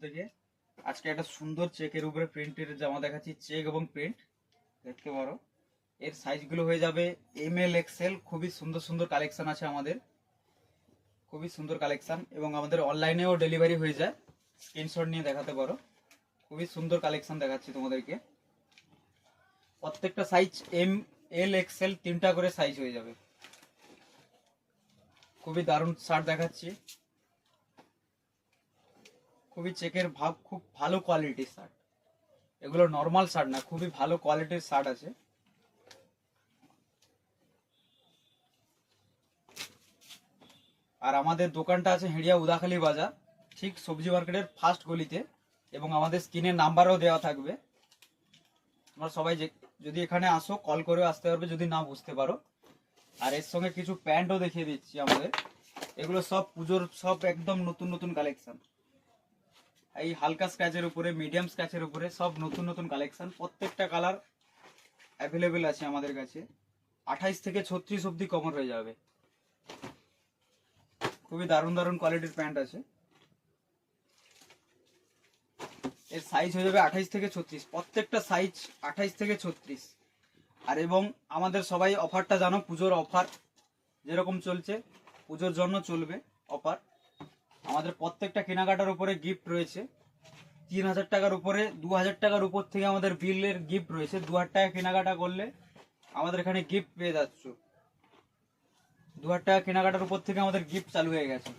থেকে আজকে একটা সুন্দর চেকের উপরে প্রিন্টের জামা দেখাচ্ছি। চেক এবং প্রিন্ট দেখতে পারো। এর সাইজগুলো হয়ে যাবে ML XL। খুবই সুন্দর সুন্দর কালেকশন আছে আমাদের, খুবই সুন্দর কালেকশন, এবং আমাদের অনলাইনেও ডেলিভারি হয়ে যায়। স্ক্রিনশট নিয়ে দেখাতে পারো। খুবই সুন্দর কালেকশন দেখাচ্ছি তোমাদেরকে। প্রত্যেকটা সাইজ ML XL 3টা করে সাইজ হয়ে যাবে। খুবই দারুণ শার্ট দেখাচ্ছি। খুবই চেকের ভাব, খুব ভালো কোয়ালিটির শার্ট। এগুলো নর্মাল শার্ট না, খুবই ভালো কোয়ালিটির শার্ট আছে। আর আমাদের দোকানটা আছে হেড়িয়া উদাখালী বাজার, ঠিক সবজি মার্কেটের ফার্স্ট গলিতে, এবং আমাদের স্ক্রিনের নাম্বারও দেওয়া থাকবে। তোমরা সবাই যদি এখানে আসো কল করেও আসতে পারবে যদি না বুঝতে পারো। আর এর সঙ্গে কিছু প্যান্টও দেখিয়ে দিচ্ছি আমাদের। এগুলো সব পুজোর, সব একদম নতুন নতুন কালেকশন। এই হালকা স্ক্র্যাচের উপরে, মিডিয়াম স্ক্র্যাচের উপরে সব নতুন নতুন কালেকশন। প্রত্যেকটা কালার অ্যাভেলেবেল আছে আমাদের কাছে। 28 থেকে 36 অবধি কভার হয়ে যাবে। খুবই দারুণ দারুণ কোয়ালিটির প্যান্ট আছে। এর সাইজ হয়ে যাবে 28 থেকে 36, প্রত্যেকটা সাইজ 28 থেকে 36। আর এবং আমাদের সবাই অফারটা জানো, পুজোর অফার যেরকম চলছে পুজোর জন্য চলবে অফার। আমাদের প্রত্যেকটা কেনাকাটার উপরে গিফট রয়েছে। 3000 টাকার উপরে, 2000 টাকার উপর থেকে আমাদের বিলের গিফট রয়েছে। 2000 টাকা কেনাকাটা করলে আমাদের এখানে গিফট পেয়ে যাচ্ছ। 2000 টাকা কেনাকাটার উপর থেকে আমাদের গিফট চালু হয়ে গেছে।